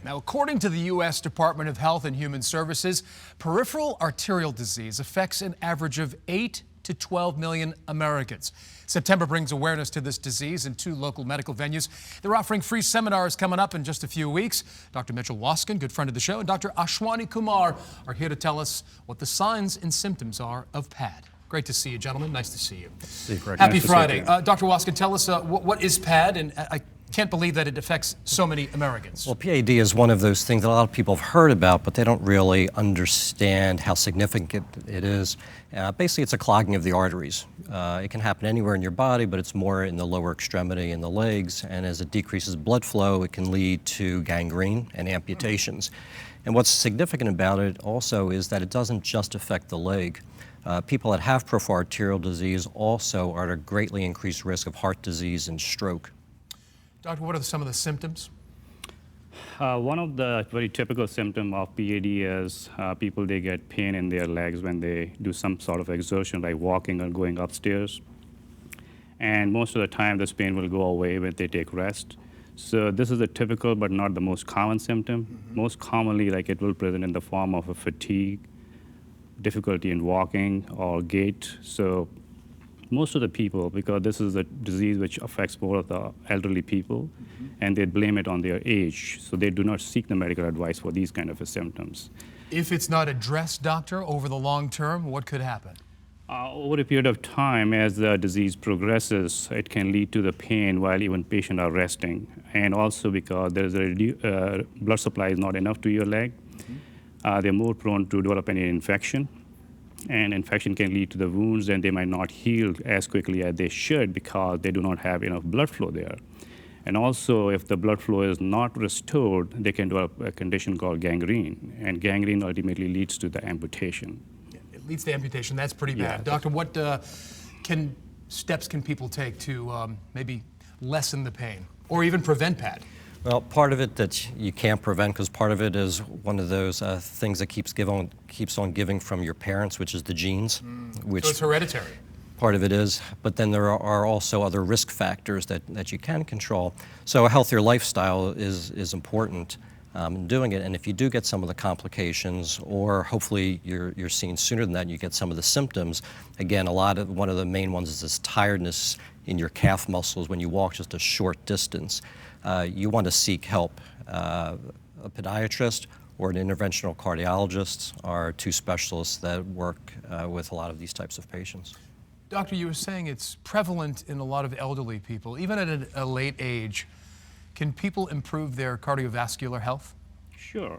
Now, according to the U.S. Department of Health and Human Services, peripheral arterial disease affects an average of 8 to 12 million Americans. September brings awareness to this disease in 2 local medical venues. They're offering free seminars coming up in just a few weeks. Dr. Mitchell Waskin, good friend of the show, and Dr. Ashwani Kumar are here to tell us what the signs and symptoms are of PAD. Great to see you, gentlemen. Nice to see you. Happy Friday. Dr. Waskin, tell us what is PAD, and I can't believe that it affects so many Americans. Well, PAD is one of those things that a lot of people have heard about, but they don't really understand how significant it is. Basically, it's a clogging of the arteries. It can happen anywhere in your body, but it's more in the lower extremity in the legs, and as it decreases blood flow, it can lead to gangrene and amputations. And what's significant about it also is that it doesn't just affect the leg. People that have peripheral arterial disease also are at a greatly increased risk of heart disease and stroke. Doctor, what are some of the symptoms? One of the very typical symptoms of PAD is people, they get pain in their legs when they do some sort of exertion like walking or going upstairs. And most of the time this pain will go away when they take rest. So this is a typical but not the most common symptom. Most commonly, like, it will present in the form of a fatigue, difficulty in walking or gait. So most of the people, because this is a disease which affects more of the elderly people, and they blame it on their age, so they do not seek the medical advice for these kind of symptoms. If it's not addressed, doctor, over the long term, what could happen? Over a period of time, as the disease progresses, it can lead to the pain while even patients are resting, and also because there is a blood supply is not enough to your leg, they're more prone to develop any infection. And infection can lead to the wounds, and they might not heal as quickly as they should because they do not have enough blood flow there. And also, if the blood flow is not restored, they can develop a condition called gangrene, and gangrene ultimately leads to the amputation. It leads to amputation. That's pretty bad. Yeah. Doctor, what steps can people take to maybe lessen the pain or even prevent PAD? Well, part of it that you can't prevent, because part of it is one of those things that keeps on giving from your parents, which is the genes. Which so it's hereditary. Part of it is, but then there are also other risk factors that you can control. So a healthier lifestyle is important in doing it. And if you do get some of the complications, or hopefully you're seen sooner than that, and you get some of the symptoms, again, one of the main ones is this tiredness in your calf muscles when you walk just a short distance. You want to seek help. A podiatrist or an interventional cardiologist are 2 specialists that work with a lot of these types of patients. Doctor, you were saying it's prevalent in a lot of elderly people. Even at a late age, can people improve their cardiovascular health? Sure.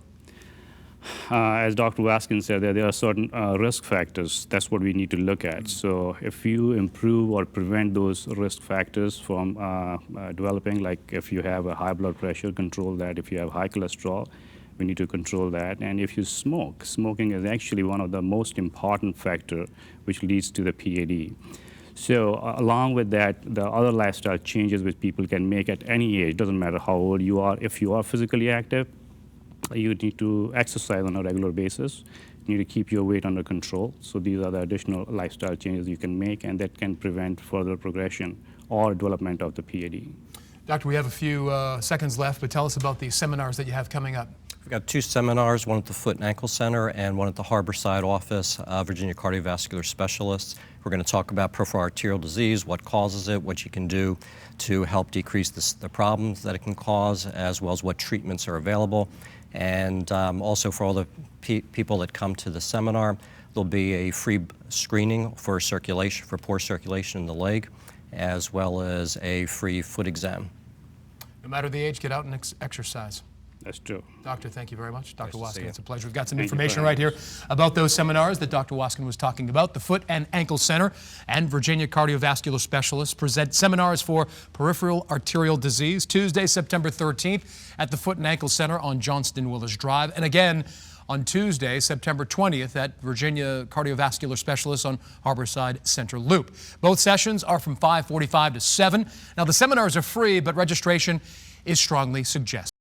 As Dr. Waskin said, there are certain risk factors. That's what we need to look at. So if you improve or prevent those risk factors from developing, like if you have a high blood pressure, control that. If you have high cholesterol, we need to control that. And if you smoke, smoking is actually one of the most important factors which leads to the PAD. So along with that, the other lifestyle changes which people can make at any age, doesn't matter how old you are. If you are physically active, you need to exercise on a regular basis. You need to keep your weight under control. So these are the additional lifestyle changes you can make, and that can prevent further progression or development of the PAD. Doctor, we have a few seconds left, but tell us about the seminars that you have coming up. We've got 2 seminars, one at the Foot and Ankle Center and one at the Harborside office, Virginia Cardiovascular Specialists. We're going to talk about peripheral arterial disease, what causes it, what you can do to help decrease the problems that it can cause, as well as what treatments are available. And also for all the people that come to the seminar, there'll be a free screening for poor circulation in the leg, as well as a free foot exam. No matter the age, get out and exercise. That's true. Doctor, thank you very much. Dr. Nice to see Waskin, you. it's a pleasure. We've got some Thank you information very right here much. about those seminars that Dr. Waskin was talking about. The Foot and Ankle Center and Virginia Cardiovascular Specialists present seminars for peripheral arterial disease Tuesday, September 13th at the Foot and Ankle Center on Johnston Willis Drive. And again, on Tuesday, September 20th at Virginia Cardiovascular Specialists on Harborside Center Loop. Both sessions are from 5:45 to 7. Now, the seminars are free, but registration is strongly suggested.